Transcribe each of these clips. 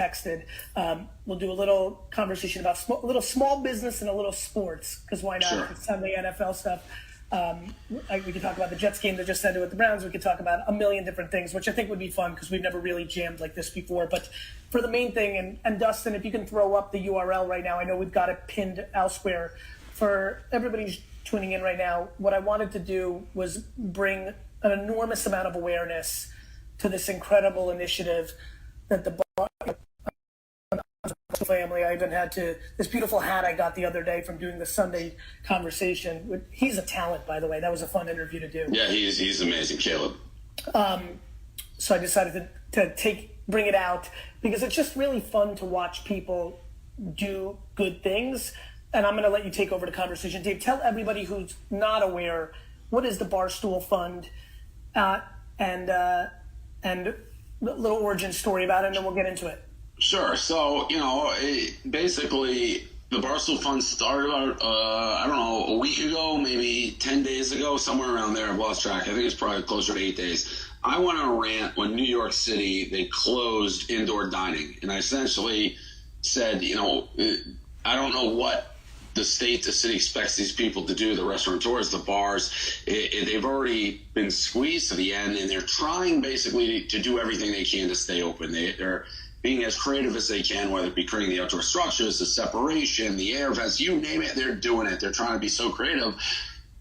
texted. We'll do a little conversation about a little small business and a little sports, because why not? Sure. It's Sunday NFL stuff. We could talk about the Jets game that just ended with the Browns. We could talk about a million different things, which I think would be fun because we've never really jammed like this before. But for the main thing, and Dustin, if you can throw up the URL right now, I know we've got it pinned elsewhere. For everybody who's tuning in right now, what I wanted to do was bring an enormous amount of awareness to this incredible initiative that the family. I even had this beautiful hat I got the other day from doing the Sunday conversation. He's a talent, by the way. That was a fun interview to do. Yeah, he's amazing, Caleb. So I decided to bring it out because it's just really fun to watch people do good things. And I'm going to let you take over the conversation. Dave, tell everybody who's not aware, what is the Barstool Fund, and a little origin story about it, and then we'll get into it. Sure. So, basically, the Barstool Fund started about, I don't know, a week ago, maybe 10 days ago, somewhere around there. I've lost track. I think it's probably closer to 8 days. I went on a rant when New York City, they closed indoor dining. And I essentially said, I don't know what the city expects these people to do, the restaurateurs, the bars. They've already been squeezed to the end, and they're trying basically to do everything they can to stay open. They're being as creative as they can, whether it be creating the outdoor structures, the separation, the air vents, you name it, they're doing it. They're trying to be so creative.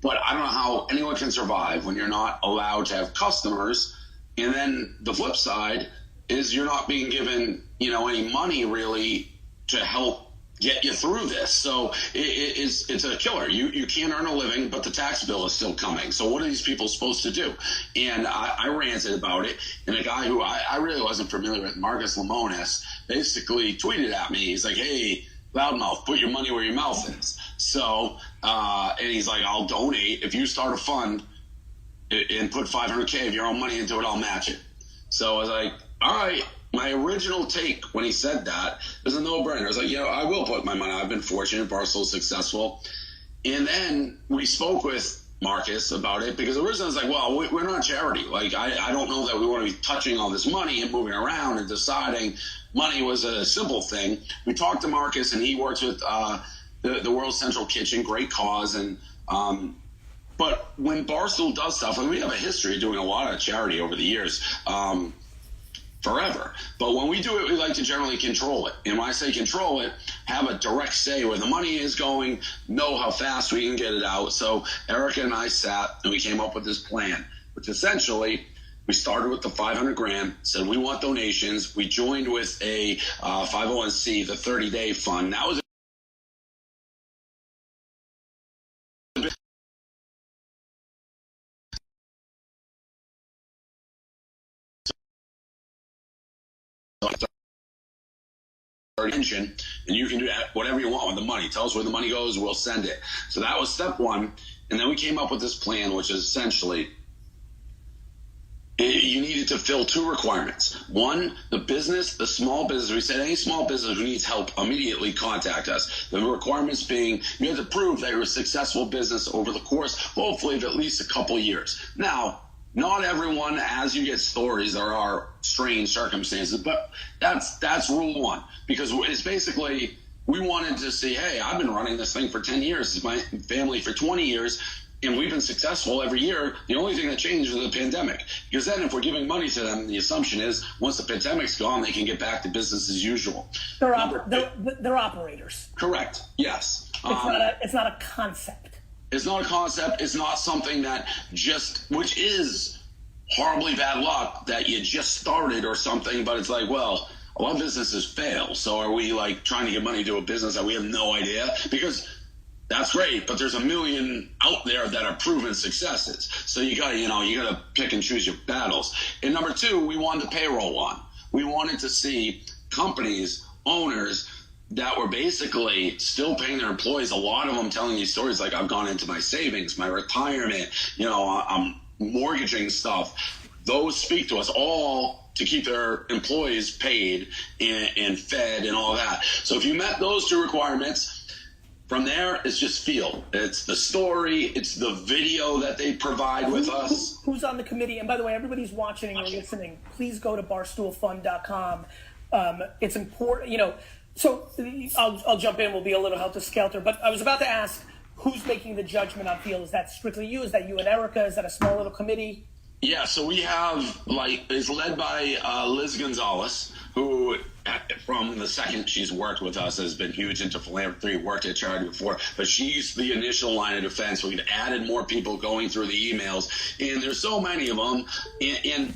But I don't know how anyone can survive when you're not allowed to have customers. And then the flip side is you're not being given, any money really to help get you through this. So it's a killer. You can't earn a living, but the tax bill is still coming. So what are these people supposed to do? And I ranted about it. And a guy who I really wasn't familiar with, Marcus Lemonis, basically tweeted at me. He's like, hey, loudmouth, put your money where your mouth is. So, and he's like, I'll donate. If you start a fund and put $500K of your own money into it, I'll match it. So I was like, all right. My original take when he said that was a no-brainer. I was like, I will put my money. I've been fortunate. Barstool's successful. And then we spoke with Marcus about it because originally I was like, well, we're not a charity. Like, I don't know that we want to be touching all this money and moving around and deciding. Money was a simple thing. We talked to Marcus, and he works with the World Central Kitchen, great cause. And but when Barstool does stuff, and we have a history of doing a lot of charity over the years, forever. But when we do it, we like to generally control it. And when I say control it, have a direct say where the money is going, know how fast we can get it out. So Erica and I sat and we came up with this plan, which essentially we started with the $500,000, said we want donations. We joined with a 501c, the 30-day fund. That was attention, and you can do whatever you want with the money. Tell us where the money goes, we'll send it. So that was step one. And then we came up with this plan, which is essentially you needed to fill two requirements. One, the small business. We said any small business who needs help immediately contact us. The requirements being you had to prove that you're a successful business over the course, hopefully, of at least a couple years. Now, not everyone, as you get stories, there are strange circumstances, but that's rule one, because it's basically we wanted to see, hey, I've been running this thing for 10 years, it's my family for 20 years, and we've been successful every year. The only thing that changed is the pandemic, because then if we're giving money to them, the assumption is once the pandemic's gone, they can get back to business as usual. They're operators. Correct. Yes. It's not a concept. It's not a concept. It's not something that which is horribly bad luck that you just started or something, but it's like, well, a lot of businesses fail. So are we like trying to get money to a business that we have no idea? Because that's great, but there's a million out there that are proven successes. So you gotta pick and choose your battles. And number two, we wanted the payroll on. We wanted to see companies, owners, that were basically still paying their employees. A lot of them telling these stories like, I've gone into my savings, my retirement, I'm mortgaging stuff. Those speak to us all to keep their employees paid and fed and all that. So if you met those two requirements, from there, it's just feel. It's the story. It's the video that they provide with us. Who's on the committee? And by the way, everybody's watching or listening, please go to barstoolfund.com. It's important, so I'll jump in. We'll be a little helter-skelter. But I was about to ask, who's making the judgment on field? Is that strictly you? Is that you and Erica? Is that a small little committee? Yeah, so we have, it's led by Liz Gonzalez, who, from the second she's worked with us, has been huge into philanthropy, worked at charity before, but she's the initial line of defense. We've added more people going through the emails, and there's so many of them, and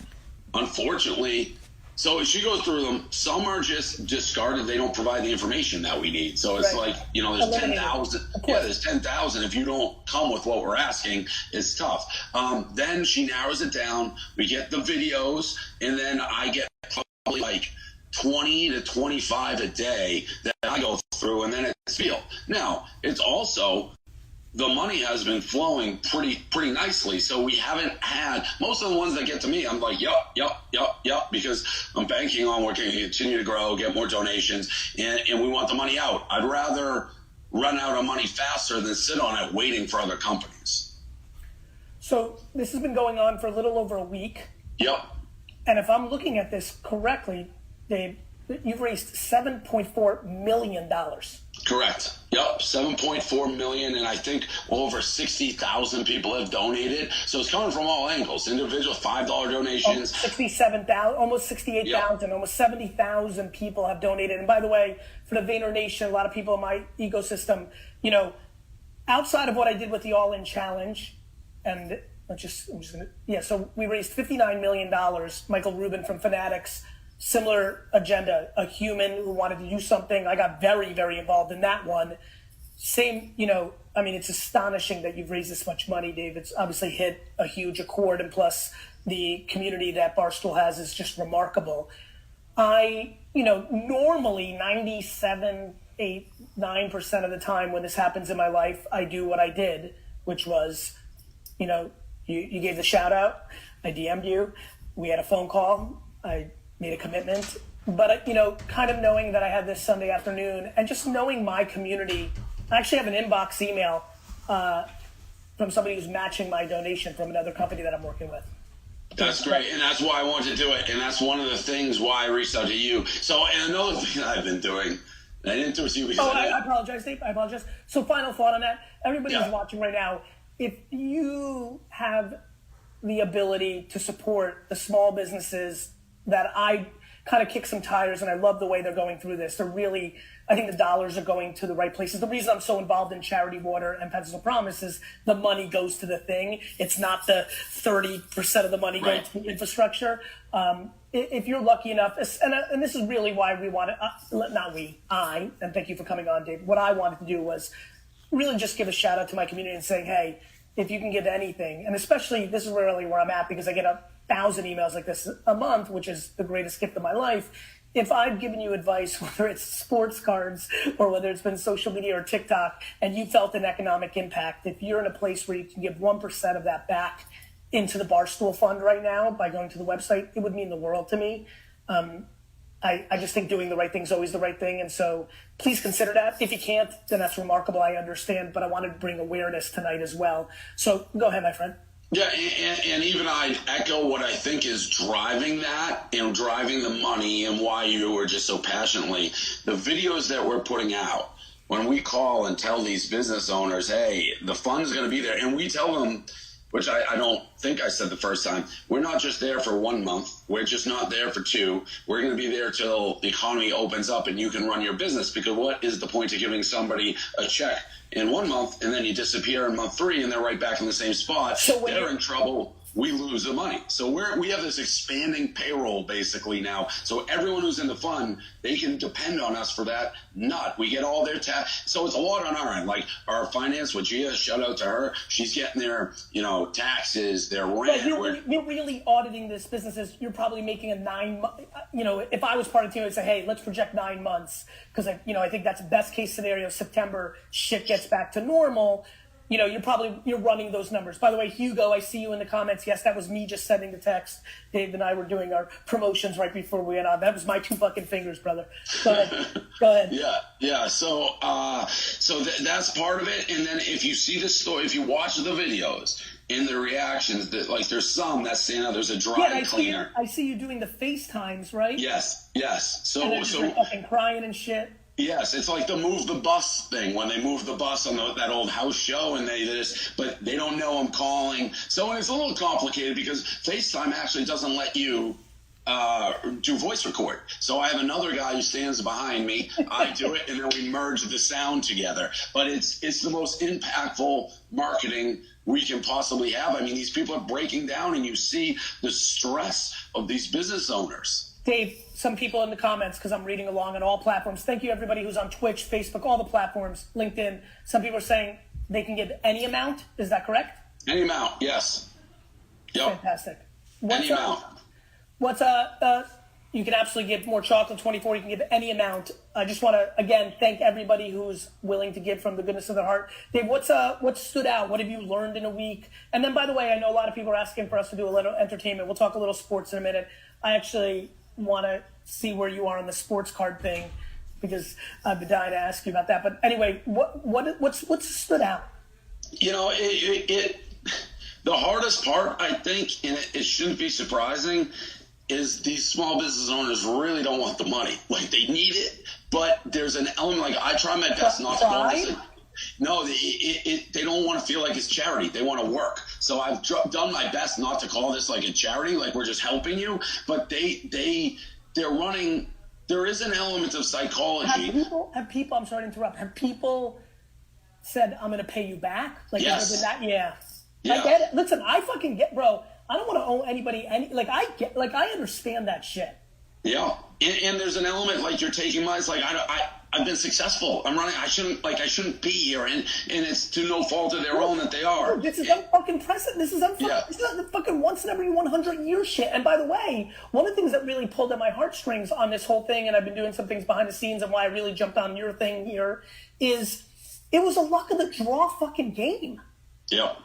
unfortunately, so as she goes through them, some are just discarded. They don't provide the information that we need. So it's Right. There's 10,000. Yeah, there's 10,000. If you don't come with what we're asking, it's tough. Then she narrows it down. We get the videos, and then I get probably like 20 to 25 a day that I go through, and then it's field. Now, it's also, the money has been flowing pretty nicely. So we haven't had, most of the ones that get to me, I'm like, yup, because I'm banking on we're going to continue to grow, get more donations, and we want the money out. I'd rather run out of money faster than sit on it waiting for other companies. So this has been going on for a little over a week. Yep. And if I'm looking at this correctly, Dave, you've raised $7.4 million. Correct. Yep, 7.4 million, and I think over 60,000 people have donated. So it's coming from all angles. Individual $5 donations. 67,000, almost 68,000, Yep. almost 70,000 people have donated. And by the way, for the Vayner Nation, a lot of people in my ecosystem, outside of what I did with the All In Challenge, and so we raised $59 million. Michael Rubin from Fanatics, similar agenda, a human who wanted to do something. I got very, very involved in that one. Same, it's astonishing that you've raised this much money, Dave. It's obviously hit a huge accord, and plus the community that Barstool has is just remarkable. Normally 97, 8, 9% of the time when this happens in my life, I do what I did, which was, you gave the shout out, I DM'd you, we had a phone call, I made a commitment, but kind of knowing that I had this Sunday afternoon and just knowing my community. I actually have an inbox email from somebody who's matching my donation from another company that I'm working with. That's great, and that's why I wanted to do it, and that's one of the things why I reached out to you. So, and another thing I've been doing, I didn't do it to you because I apologize, Dave. I apologize. So, final thought on that. Everybody who's watching right now, if you have the ability to support the small businesses that I kind of kick some tires, and I love the way they're going through this. They're really, I think the dollars are going to the right places. The reason I'm so involved in Charity Water and Pencil Promise is the money goes to the thing. It's not the 30% of the money going to the infrastructure. If you're lucky enough, and this is really why we want to, and thank you for coming on, Dave. What I wanted to do was really just give a shout out to my community and saying, hey, if you can give anything, and especially this is really where I'm at because I get 1,000 emails like this a month, which is the greatest gift of my life. If I've given you advice, whether it's sports cards or whether it's been social media or TikTok, and you felt an economic impact, if you're in a place where you can give 1% of that back into the Barstool Fund right now by going to the website, it would mean the world to me. I just think doing the right thing is always the right thing. And so please consider that. If you can't, then that's remarkable. I understand, but I wanted to bring awareness tonight as well. So go ahead, my friend. Yeah, and even I echo what I think is driving that and driving the money and why you were just so passionately. The videos that we're putting out, when we call and tell these business owners, hey, the fund's going to be there, and we tell them, which I don't think I said the first time, we're not just there for 1 month. We're just not there for 2. We're going to be there till the economy opens up and you can run your business, because what is the point of giving somebody a check in 1 month and then you disappear in month 3 and they're right back in the same spot? So they're in trouble. We lose the money. So we have this expanding payroll basically now. So everyone who's in the fund, they can depend on us for that nut. We get all their tax. So it's a lot on our end. Like our finance with Gia, shout out to her. She's getting their, taxes, their rent. You're really auditing this businesses. You're probably making a 9 month, if I was part of the team, I'd say, hey, let's project 9 months. Because, I think that's best case scenario. September, shit gets back to normal. you're running those numbers. By the way, Hugo, I see you in the comments. Yes, that was me just sending the text. Dave and I were doing our promotions right before we went on. That was my 2 fucking fingers, brother. Go ahead. Yeah. So that's part of it. And then if you see the story, if you watch the videos and the reactions, that like there's some that's saying there's a dry cleaner. I see you doing the FaceTimes, right? Yes. So you're fucking crying and shit. Yes, it's like the move the bus thing when they moved the bus on that old house show, and but they don't know I'm calling. So it's a little complicated because FaceTime actually doesn't let you do voice record. So I have another guy who stands behind me. I do it, and then we merge the sound together. But it's the most impactful marketing we can possibly have. I mean, these people are breaking down, and you see the stress of these business owners. Dave, some people in the comments, because I'm reading along on all platforms. Thank you, everybody who's on Twitch, Facebook, all the platforms, LinkedIn. Some people are saying they can give any amount. Is that correct? Any amount, yes. Yep. Fantastic. Any amount. You can absolutely give more chocolate 24. You can give any amount. I just want to, again, thank everybody who's willing to give from the goodness of their heart. Dave, what stood out? What have you learned in a week? And then, by the way, I know a lot of people are asking for us to do a little entertainment. We'll talk a little sports in a minute. I actually want to see where you are on the sports card thing because I've been dying to ask you about that. But anyway, what's stood out? The hardest part, I think, and it shouldn't be surprising, is these small business owners really don't want the money. Like, they need it, but there's an element, like, I try my best not to call this. No, they don't want to feel like it's charity. They want to work. So I've done my best not to call this like a charity, like we're just helping you. But they're running. There is an element of psychology. Have people? I'm sorry to interrupt. Have people said, "I'm going to pay you back"? Like, yes. Yeah. I get it. Listen, I fucking get, bro. I don't want to owe anybody any. Like, I understand that shit. Yeah, and there's an element like you're taking my. It's like I've been successful. I'm running. I shouldn't be here, and it's to no fault of their own that they are. This is unfucking precedent. This is This is not the fucking once in every 100 year shit. And by the way, one of the things that really pulled at my heartstrings on this whole thing, and I've been doing some things behind the scenes, and why I really jumped on your thing here, is it was a luck of the draw fucking game. Yeah.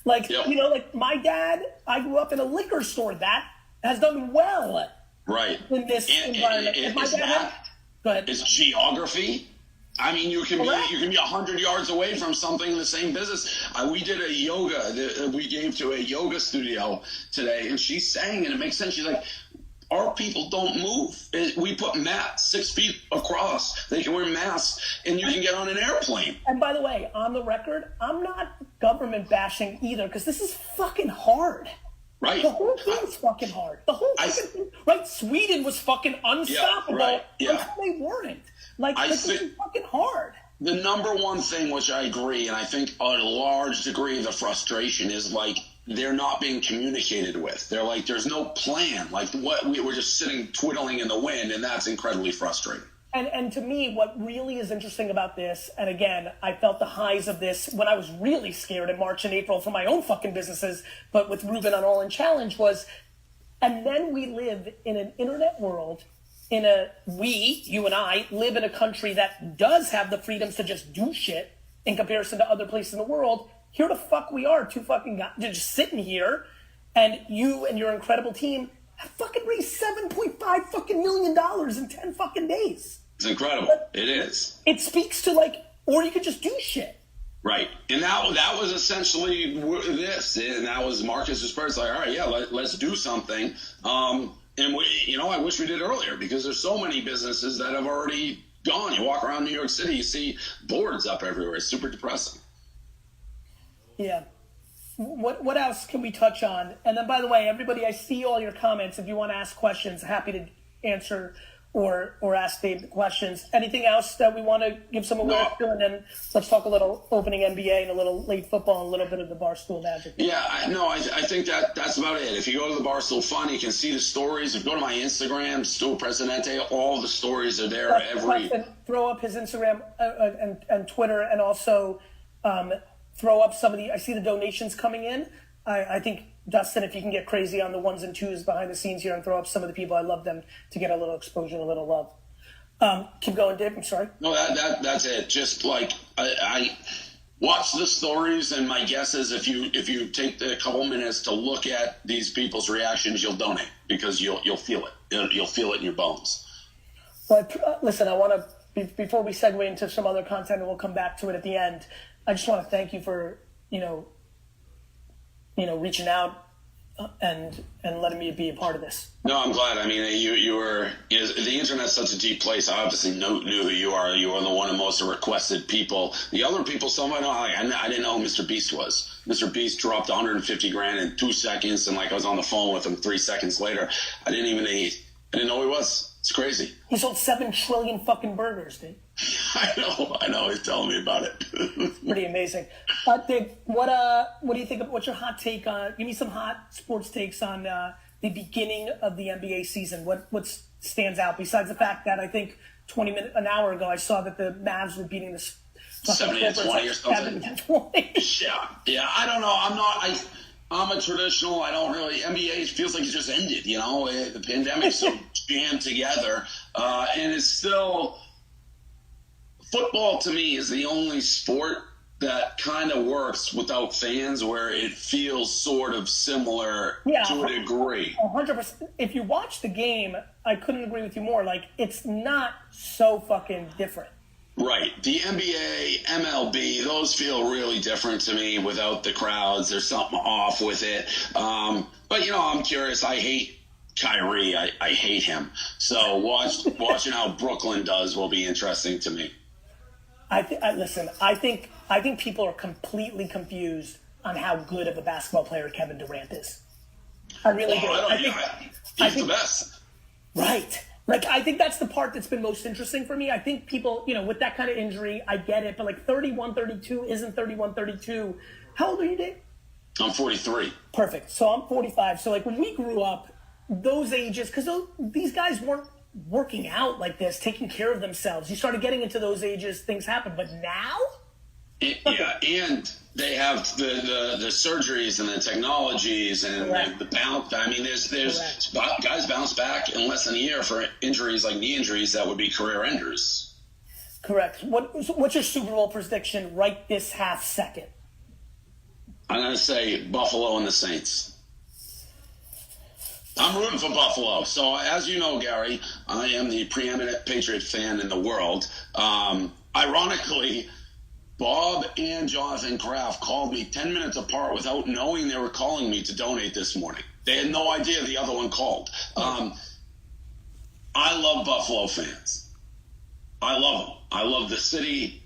Like like my dad, I grew up in a liquor store that has done well. Right. In this environment. Go ahead. It's geography. I mean, you can be 100 yards away from something in the same business. We did a yoga. We gave to a yoga studio today, and she's saying, and it makes sense. She's like, our people don't move. We put mats 6 feet across. They can wear masks, and you can get on an airplane. And by the way, on the record, I'm not government bashing either, because this is fucking hard. Right. The whole thing was fucking hard. The whole thing, right? Sweden was fucking unstoppable until they weren't. Like, this is fucking hard. The number one thing, which I agree, and I think a large degree of the frustration is, like, they're not being communicated with. They're like, there's no plan. Like, we're just sitting twiddling in the wind, and that's incredibly frustrating. And to me, what really is interesting about this, and again, I felt the highs of this when I was really scared in March and April for my own fucking businesses, but with Ruben on All In Challenge was, and then we live in an internet world, you and I, live in a country that does have the freedoms to just do shit in comparison to other places in the world. Here the fuck we are, two fucking guys, just sitting here, and you and your incredible team have fucking raised $7.5 fucking million in 10 fucking days. It's incredible. It is. It speaks to, like, or you could just do shit. Right. And that was essentially this. And that was Marcus's first, like, all right, yeah, let's do something. And I wish we did earlier, because there's so many businesses that have already gone. You walk around New York City, you see boards up everywhere. It's super depressing. Yeah. What else can we touch on? And then, by the way, everybody, I see all your comments. If you want to ask questions, happy to answer or ask Dave the questions. Anything else that we want to give some awareness to? And then let's talk a little opening NBA and a little late football and a little bit of the Barstool Magic. Yeah, I think that's about it. If you go to the Barstool Fun, you can see the stories. If you go to my Instagram, Stu Presidente, all the stories are there. Throw up his Instagram and Twitter, and also throw up some of I see the donations coming in. I think, Dustin, if you can get crazy on the ones and twos behind the scenes here and throw up some of the people, I love them to get a little exposure and a little love. Keep going, Dave. I'm sorry. No, that's it. Just like watch the stories, and my guess is if you take the couple minutes to look at these people's reactions, you'll donate because you'll feel it. You'll feel it in your bones. But listen, I want to before we segue into some other content, and we'll come back to it at the end. I just want to thank you for reaching out and letting me be a part of this. No, I'm glad. I mean, you were. The internet's such a deep place. I obviously knew who you are. You are the one of the most requested people. The other people, some I know. I didn't know who Mr. Beast was. Mr. Beast dropped 150 grand in 2 seconds, and I was on the phone with him 3 seconds later. I didn't know who he was. It's crazy. He sold 7 trillion fucking burgers, dude. I know. He's telling me about it. It's pretty amazing. Dave, what do you think? What's your hot take on? Give me some hot sports takes on the beginning of the NBA season. What stands out besides the fact that I think an hour ago I saw that the Mavs were beating the 70-20 or something. 70-20. Yeah. I don't know. I'm a traditional. I don't really. NBA feels like it just ended. The pandemic's so jammed together, and it's still. Football to me is the only sport that kind of works without fans, where it feels sort of similar to a degree. 100%. If you watch the game, I couldn't agree with you more. It's not so fucking different. Right. The NBA, MLB, those feel really different to me without the crowds. There's something off with it. But, I'm curious. I hate Kyrie. I hate him. So watching how Brooklyn does will be interesting to me. Listen, I think people are completely confused on how good of a basketball player Kevin Durant is. I really do. He's the best. Right. I think that's the part that's been most interesting for me. I think people, with that kind of injury, I get it. But 31-32 isn't 31-32. How old are you, Dave? I'm 43. Perfect. So I'm 45. So when we grew up, those ages, because these guys weren't working out like this, taking care of themselves. You started getting into those ages, things happen. But now? Yeah, and they have the surgeries and the technologies and the bounce. I mean, there's guys bounce back in less than a year for injuries like knee injuries that would be career enders. Correct. What's your Super Bowl prediction right this half second? I'm going to say Buffalo and the Saints. I'm rooting for Buffalo. So, as you know, Gary, I am the preeminent Patriot fan in the world. Ironically, Bob and Jonathan Kraft called me 10 minutes apart without knowing they were calling me to donate this morning. They had no idea the other one called. I love Buffalo fans. I love them. I love the city.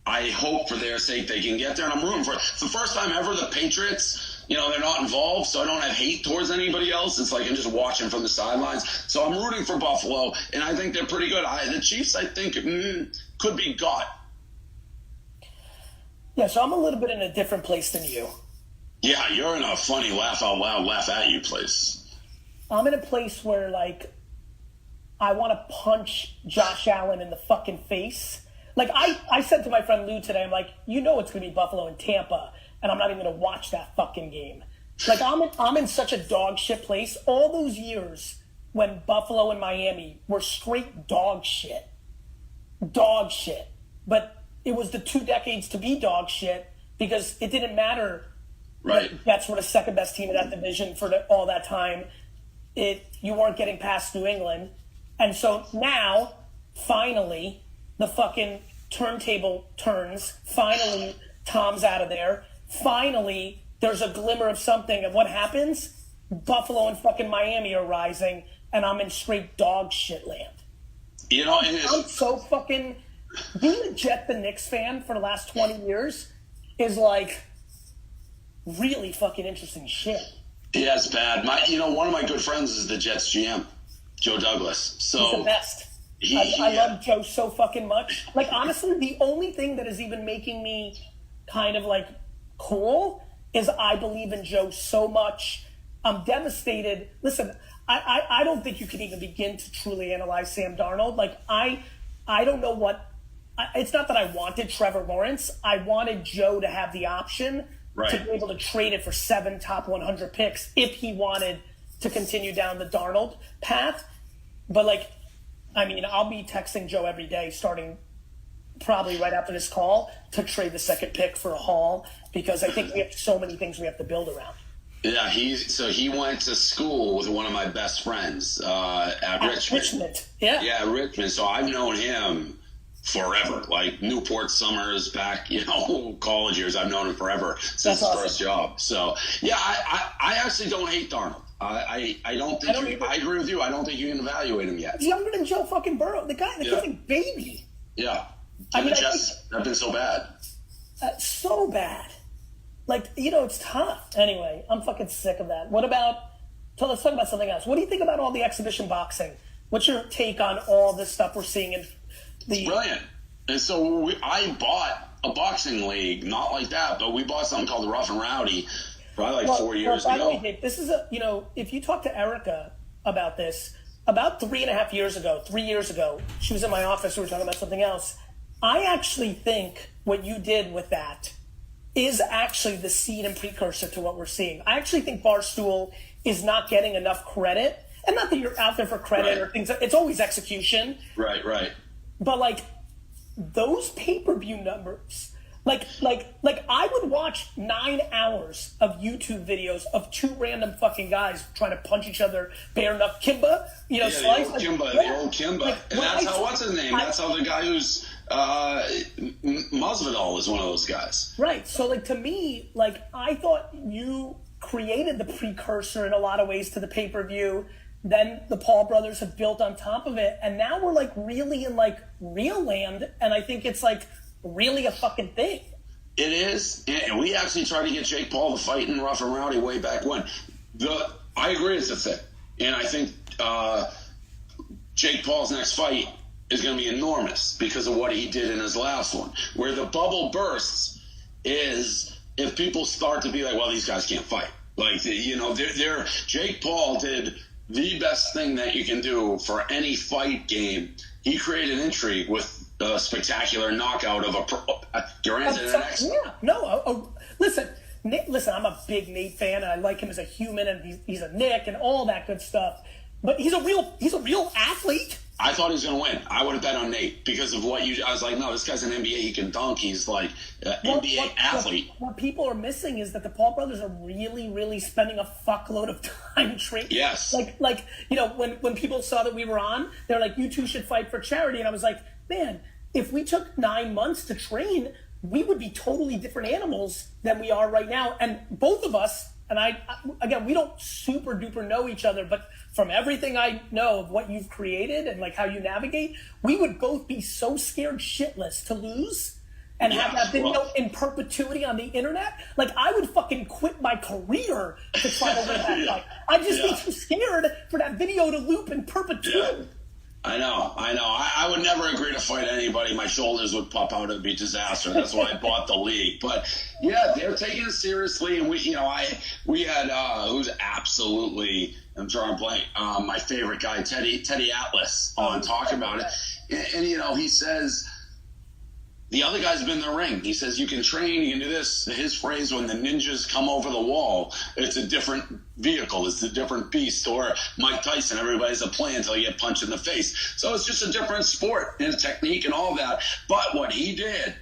I hope for their sake they can get there, and I'm rooting for it. It's the first time ever the Patriots, they're not involved, so I don't have hate towards anybody else. It's I'm just watching from the sidelines. So I'm rooting for Buffalo, and I think they're pretty good. The Chiefs, I think, could be got. Yeah, so I'm a little bit in a different place than you. Yeah, you're in a funny laugh out loud, laugh at you place. I'm in a place where, I want to punch Josh Allen in the fucking face. I said to my friend Lou today, I'm like, it's going to be Buffalo and Tampa, and I'm not even going to watch that fucking game. I'm in such a dog shit place. All those years when Buffalo and Miami were straight dog shit. Dog shit. But it was the 2 decades to be dog shit because it didn't matter. Right. That's what the second best team in that division for all that time. You weren't getting past New England. And so now, finally, the fucking turntable turns. Finally, Tom's out of there. Finally, there's a glimmer of something. And what happens? Buffalo and fucking Miami are rising, and I'm in straight dog shit land. I'm so fucking... Being a the Knicks fan for the last 20 years is really fucking interesting shit. Yeah, it's bad. One of my good friends is the Jets GM, Joe Douglas. So he's the best. I love Joe so fucking much. Honestly, the only thing that is even making me kind of cool is I believe in Joe so much. I'm devastated. Listen, I don't think you can even begin to truly analyze Sam Darnold. I don't know what. It's not that I wanted Trevor Lawrence. I wanted Joe to have the option to be able to trade it for 7 top 100 picks if he wanted to continue down the Darnold path. But I'll be texting Joe every day starting probably right after this call to trade the second pick for a haul, because I think we have so many things we have to build around. Yeah, he went to school with one of my best friends at Richmond. Yeah, Richmond. So I've known him forever, like Newport Summers back, college years. I've known him forever since his first job. So yeah, I actually don't hate Darnold. I don't think I agree with you. I don't think you can evaluate him yet. He's younger than Joe fucking Burrow. The kid's a baby. Yeah. The Jets have been so bad. So bad. Like, it's tough. Anyway, I'm fucking sick of that. So let's talk about something else. What do you think about all the exhibition What's your take on all this stuff we're seeing in the... It's brilliant. And so I bought a boxing league, not like that, but we bought something called the Rough and Rowdy probably 4 years ago. This is if you talk to Erica about this, about 3 years ago, she was in my office, we were talking about something else. I actually think what you did with that is actually the seed and precursor to what we're seeing. I actually think Barstool is not getting enough credit. And not that you're out there for credit or things. It's always execution. Right. But, those pay-per-view numbers, I would watch 9 hours of YouTube videos of 2 random fucking guys trying to punch each other, bare knuckle Kimba, slice. The old Kimba. And that's what's his name? That's how the guy who's Masvidal is one of those guys. Right. So, to me, I thought you created the precursor in a lot of ways to the pay-per-view. Then the Paul brothers have built on top of it. And now we're, really in, real land. And I think it's, really a fucking thing. It is. And we actually tried to get Jake Paul to fight in Rough and Rowdy way back when. I agree it's a thing. And I think Jake Paul's next fight is going to be enormous because of what he did in his last one. Where the bubble bursts is if people start to be like, well, these guys can't fight. Jake Paul did the best thing that you can do for any fight game. He created intrigue with a spectacular knockout of Durant in the next. Yeah, no. Listen, I'm a big Nate fan, and I like him as a human, and he's a Nick, and all that good stuff. But he's a real athlete. I thought he was going to win. I would have bet on Nate because of what I was like, no, this guy's an NBA. He can dunk. He's like an NBA athlete. What people are missing is that the Paul brothers are really, really spending a fuckload of time training. Yes. When people saw that we were on, they're like, you two should fight for charity. And I was like, man, if we took 9 months to train, we would be totally different animals than we are right now. And both of us, and again, we don't super duper know each other, but from everything I know of what you've created and how you navigate, we would both be so scared shitless to lose and have that video in perpetuity on the internet. I would fucking quit my career to try to win that fight. I'd just be too scared for that video to loop in perpetuity. Yeah. I know. I would never agree to fight anybody. My shoulders would pop out. It'd be a disaster. That's why I bought the league. But yeah, they're taking it seriously. And we had who's absolutely, I'm drawing a blank, my favorite guy, Teddy Atlas, on talking about it. And he says, the other guy's been in the ring. He says, you can train, you can do this. His phrase, when the ninjas come over the wall, it's a different vehicle. It's a different beast. Or Mike Tyson, everybody's a play until you get punched in the face. So it's just a different sport and technique and all that. But what he did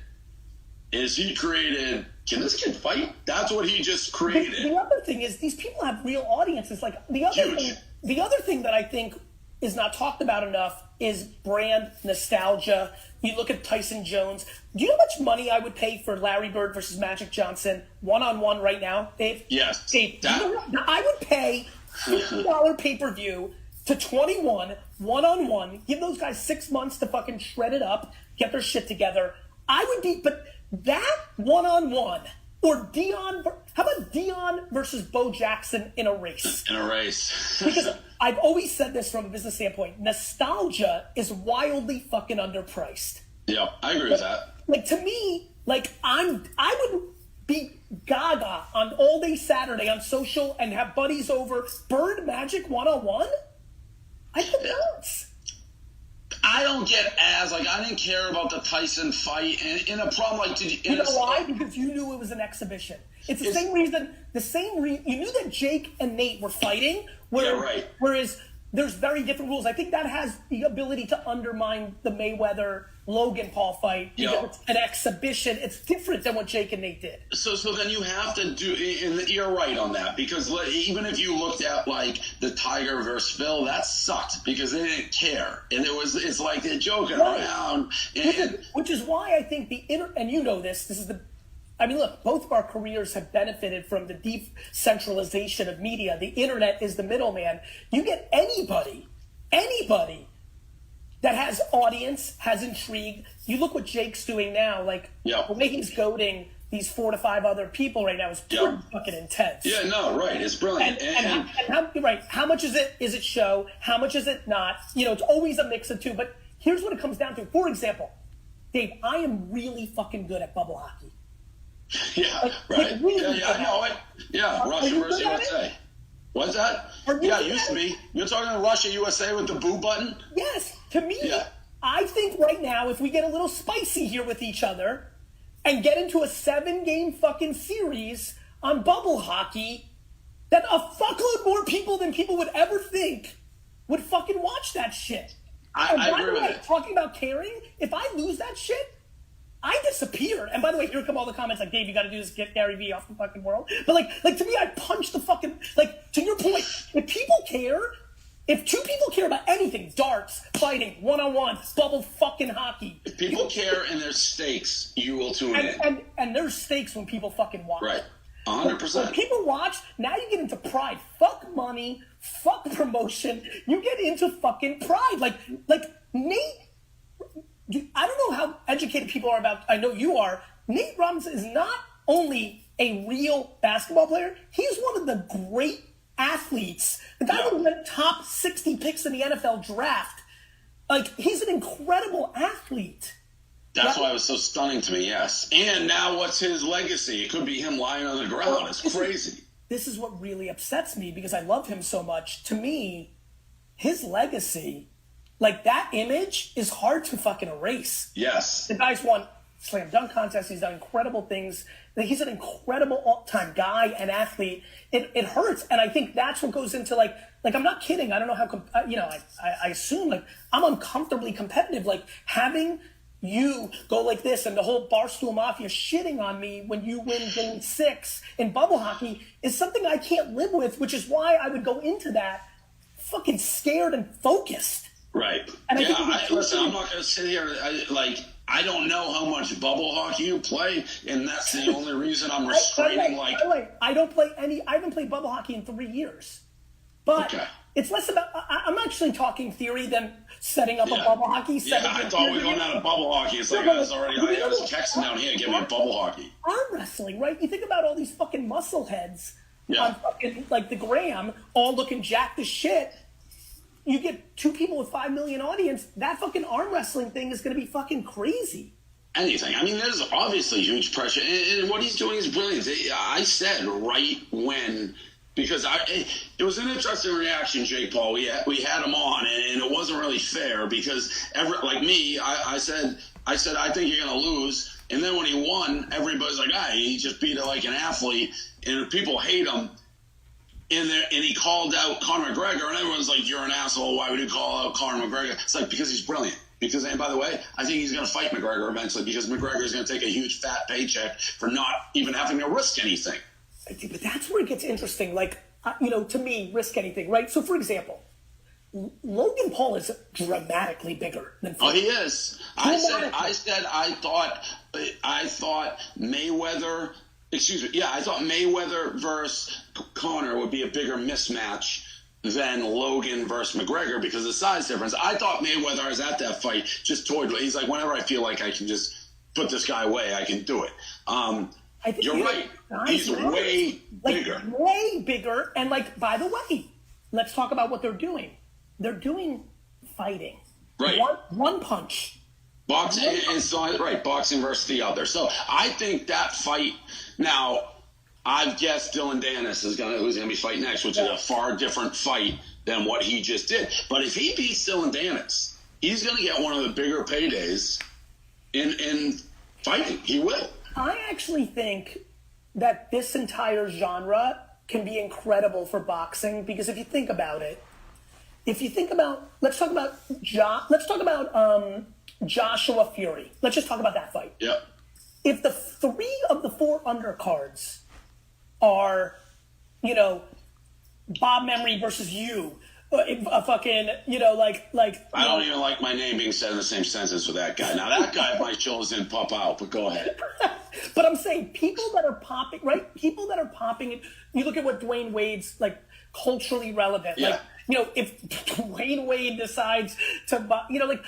is he created, can this kid fight? That's what he just created. The other thing is these people have real audiences. The other thing that I think is not talked about enough is brand nostalgia. You look at Tyson Jones. Do you know how much money I would pay for Larry Bird versus Magic Johnson one-on-one right now, Dave? Yes. Dave, I would pay $50 pay-per-view to 21 one-on-one, give those guys 6 months to fucking shred it up, get their shit together. But that one-on-one, or how about Dion versus Bo Jackson in a race? In a race. Because I've always said this from a business standpoint. Nostalgia is wildly fucking underpriced. Yeah, I agree with that. To me, I would be gaga on all day Saturday on social and have buddies over. Bird Magic one-on-one? I think nuts. I don't get I didn't care about the Tyson fight, and in a problem you know why? Because you knew it was an exhibition. It's the same reason. You knew that Jake and Nate were fighting. Whereas there's very different rules. I think that has the ability to undermine the Mayweather Logan Paul fight because it's an exhibition. It's different than what Jake and Nate did. So then you have to do, and you're right on that, because even if you looked at like the Tiger versus Phil, that sucked because they didn't care, and it's like they're joking around. Which is why I think and you know this is I mean, look, both of our careers have benefited from the decentralization of media. The internet is the middleman. You get anybody that has audience, has intrigue. You look what Jake's doing now, like the way he's goading these 4 to 5 other people right now is pretty fucking intense. Yeah, no, right. It's brilliant. And how much is it show? How much is it not? You know, it's always a mix of two. But here's what it comes down to. For example, Dave, I am really fucking good at bubble hockey. Yeah, right. Really Russia versus USA. What's that? Yeah, it used to be. You're talking Russia, USA with the boo button? Yes. To me, I think right now, if we get a little spicy here with each other and get into a 7-game fucking series on bubble hockey, that a fuckload more people than people would ever think would fucking watch that shit. I agree with it. Talking about caring, if I lose that shit, I disappear. And by the way, here come all the comments like, Dave, you got to do this, get Gary Vee off the fucking world. But like to me, I punch the fucking, like, to your point, if people care, if 2 people care about anything, darts, fighting, one-on-one, bubble fucking hockey. If people care and there's stakes, you will tune in. And there's stakes when people fucking watch. Right. 100%. When people watch, now you get into pride. Fuck money, fuck promotion. You get into fucking pride. Like Nate, I don't know how educated people are about, I know you are. Nate Robinson is not only a real basketball player, he's one of the great athletes. The guy who went top 60 picks in the NFL draft. Like, he's an incredible athlete. That's why it was so stunning to me, yes. And now what's his legacy? It could be him lying on the ground. It's crazy. This is what really upsets me because I love him so much. To me, his legacy, like that image, is hard to fucking erase. Yes. The guy's won slam dunk contests. He's done incredible things. He's an incredible all-time guy and athlete. It hurts, and I think that's what goes into like I'm not kidding. I don't know how I assume like I'm uncomfortably competitive. Like having you go like this and the whole Barstool Mafia shitting on me when you win Game 6 in bubble hockey is something I can't live with. Which is why I would go into that fucking scared and focused. Right. And listen, I'm not going to sit here I don't know how much bubble hockey you play, and that's the only reason I'm restraining. By the way, I haven't played bubble hockey in 3 years. But it's less about, I'm actually talking theory than setting up a bubble hockey. I thought we were going out of bubble hockey. It's like I was texting down here, give me a bubble hockey. Arm wrestling, right? You think about all these fucking muscle heads on fucking, like the Gram, all looking jacked as shit. You get 2 people with 5 million audience, that fucking arm wrestling thing is going to be fucking crazy. Anything. I mean, there's obviously huge pressure. And what he's doing is brilliant. I said right when, because it was an interesting reaction, Jake Paul. We had him on, and it wasn't really fair because, like me, I said, I think you're going to lose. And then when he won, everybody's like, he just beat it like an athlete. And people hate him. And he called out Conor McGregor, and everyone's like, you're an asshole. Why would you call out Conor McGregor? It's like, because he's brilliant. And by the way, I think he's going to fight McGregor eventually because McGregor is going to take a huge fat paycheck for not even having to risk anything. But that's where it gets interesting. Like, to me, risk anything, right? So, for example, Logan Paul is dramatically bigger than Floyd. Oh, he is. I thought Mayweather. Excuse me. Yeah, I thought Mayweather versus Conor would be a bigger mismatch than Logan versus McGregor because of the size difference. I thought Mayweather was at that fight just toyed. He's like, whenever I feel like I can just put this guy away, I can do it. You're right. He's way bigger. Way bigger. And, by the way, let's talk about what they're doing. They're doing fighting. Right. One punch. Boxing boxing versus the other. So I think that fight now. I've guessed Dylan Dennis who's gonna be fighting next, which is a far different fight than what he just did. But if he beats Dylan Dennis, he's gonna get one of the bigger paydays in fighting. He will. I actually think that this entire genre can be incredible for boxing because if you think about it, if you think about, let's talk about Joshua Fury. Let's just talk about that fight. Yep. If the 3 of the 4 undercards are, you know, Bob Memory versus you, a fucking, you know, like. I don't even like my name being said in the same sentence with that guy. Now that guy, my shows didn't pop out, but go ahead. But I'm saying people that are popping, right? People that are popping. You look at what Dwayne Wade's like culturally relevant. Yeah. Like, you know, if Dwayne Wade decides to, you know, like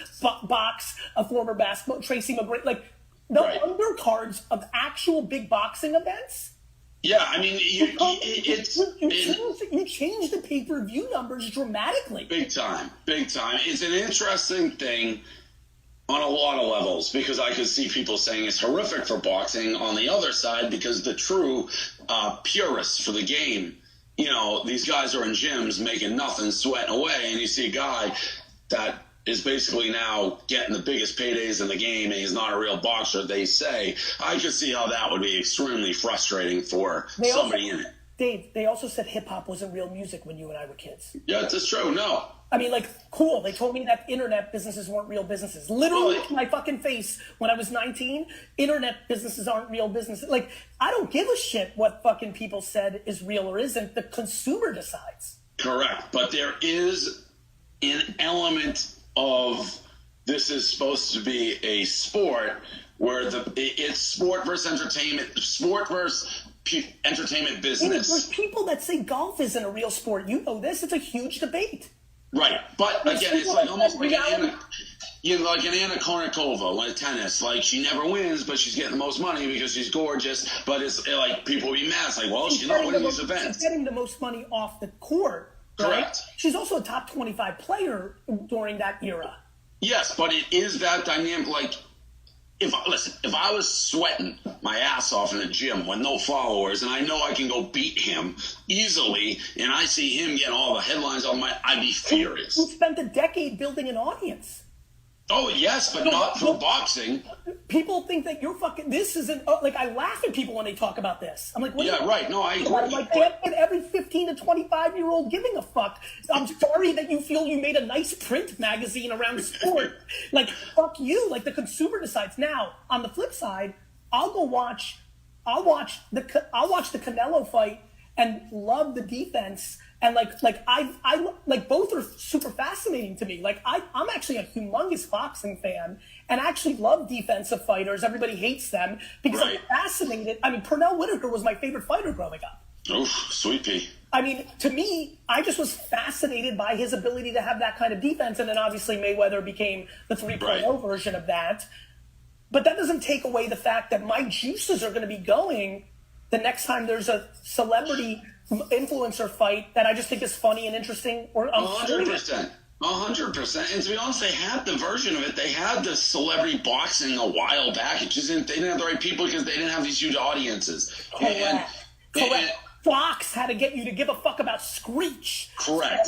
box a former basketball Tracy McGrady, like the undercards of actual big boxing events. Yeah, I mean, you change the pay-per-view numbers dramatically. Big time. It's an interesting thing on a lot of levels because I could see people saying it's horrific for boxing on the other side because the true purists for the game, you know, these guys are in gyms making nothing, sweating away, and you see a guy that is basically now getting the biggest paydays in the game, and he's not a real boxer, they say. I could see how that would be extremely frustrating for somebody in it. Dave, they also said hip-hop wasn't real music when you and I were kids. Yeah, that's true. No. I mean, like, cool. They told me that internet businesses weren't real businesses. Literally, to my fucking face, when I was 19, internet businesses aren't real businesses. Like, I don't give a shit what fucking people said is real or isn't. The consumer decides. Correct. But there is an element of this is supposed to be a sport where it's sport versus entertainment, sport versus entertainment business. There's people that say golf isn't a real sport. You know this. It's a huge debate. Right. But again, it's like almost like Anna Kournikova when tennis. Like she never wins, but she's getting the most money because she's gorgeous. But it's like people be mad. It's like, well, she's not winning these events. She's getting the most money off the court. Right? Correct. She's also a top 25 player during that era. Yes, but it is that dynamic. Like, if I was sweating my ass off in the gym with no followers, and I know I can go beat him easily, and I see him get all the headlines on I'd be furious. You spent a decade building an audience. Oh, yes, but not for boxing. People think that you're fucking, this isn't, like, I laugh at people when they talk about this. I'm like, what? Yeah, right. No, I agree. Like, every 15 to 25-year-old giving a fuck. I'm sorry that you feel you made a nice print magazine around sport. Like, fuck you. Like, the consumer decides. Now, on the flip side, I'll watch the Canelo fight and love the defense. And I both are super fascinating to me. Like I'm actually a humongous boxing fan and actually love defensive fighters. Everybody hates them because I'm fascinated. I mean, Pernell Whitaker was my favorite fighter growing up. Oof, sweet pea. I mean, to me, I just was fascinated by his ability to have that kind of defense. And then obviously Mayweather became the 3.0 version of that. But that doesn't take away the fact that my juices are going to be going the next time there's a celebrity influencer fight that I just think is funny and interesting. Or 100%. 100%. And to be honest, they had the version of it. They had the celebrity boxing a while back. It just didn't, they didn't have the right people because they didn't have these huge audiences. Correct. Fox had to get you to give a fuck about Screech. Correct.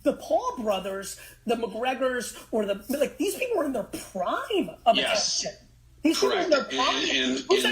The Paul brothers, the McGregors, or these people were in their prime of attention. These people were in their prime. Who's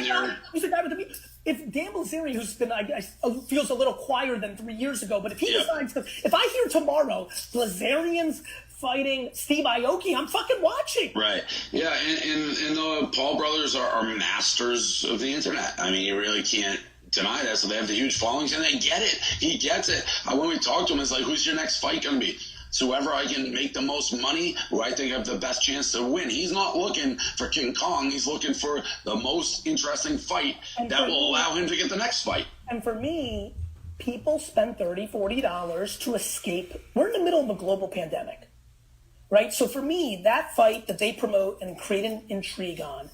the guy with the... If Dan Bilzerian, who's been, I guess, feels a little quieter than 3 years ago, but if he decides to, if I hear tomorrow Bilzerian's fighting Steve Aoki, I'm fucking watching. Right. Yeah, and the Paul brothers are masters of the internet. I mean, you really can't deny that. So they have the huge followings, and they get it. He gets it. When we talk to him, it's like, who's your next fight going to be? It's whoever I can make the most money, who I think I have the best chance to win. He's not looking for King Kong. He's looking for the most interesting fight that will allow him to get the next fight. And for me, people spend $30, $40 to escape. We're in the middle of a global pandemic, right? So for me, that fight that they promote and create an intrigue on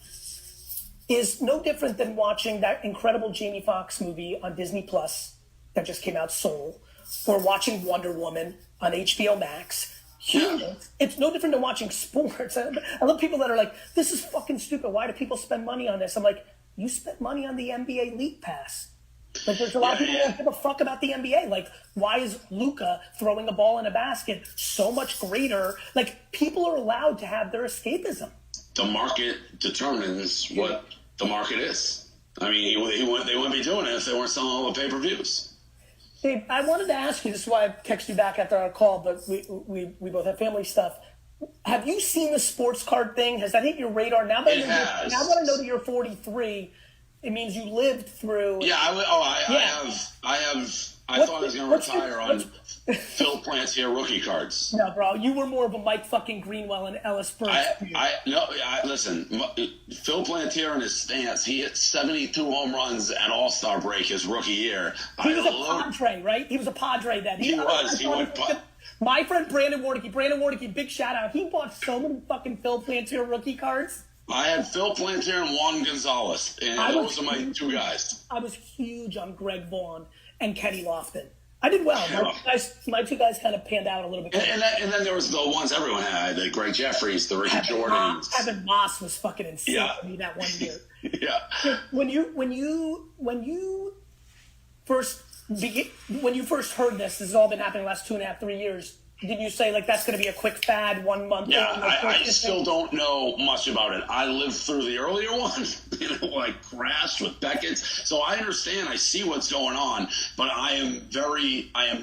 is no different than watching that incredible Jamie Foxx movie on Disney Plus that just came out, Soul, or watching Wonder Woman on HBO Max. Humans, it's no different than watching sports. I love people that are like, this is fucking stupid. Why do people spend money on this? I'm like, you spent money on the NBA League Pass. Like, there's a lot of people that don't give a fuck about the NBA. Like, why is Luka throwing a ball in a basket so much greater? Like, people are allowed to have their escapism. The market determines what the market is. I mean, they wouldn't be doing it if they weren't selling all the pay-per-views. Dave, I wanted to ask you, this is why I texted you back after our call, but we both have family stuff. Have you seen the sports card thing? Has that hit your radar? Now that I know that you're 43, it means you lived through. Yeah, I thought I was going to retire on Phil Plantier rookie cards. No, bro, you were more of a Mike fucking Greenwell and Ellis Burks. Listen, Phil Plantier in his stance, he hit 72 home runs at All-Star break his rookie year. He was a Padre, right? He was a Padre then. He went. My friend Brandon Warnke, big shout out. He bought so many fucking Phil Plantier rookie cards. I had Phil Plantier and Juan Gonzalez, and those are my two guys. I was huge on Greg Vaughn and Kenny Lofton. I did well. My two guys kind of panned out a little bit. And then there was the ones everyone had, the Greg Jeffries, the Ricky Jordans. Evan Moss was fucking insane to me that one year. Yeah. When you first heard this has all been happening the last 2.5, 3 years. Did you say, like, that's going to be a quick fad, 1 month? Yeah, I still don't know much about it. I lived through the earlier one, like crashed with Beckett's. So I understand, I see what's going on, but I am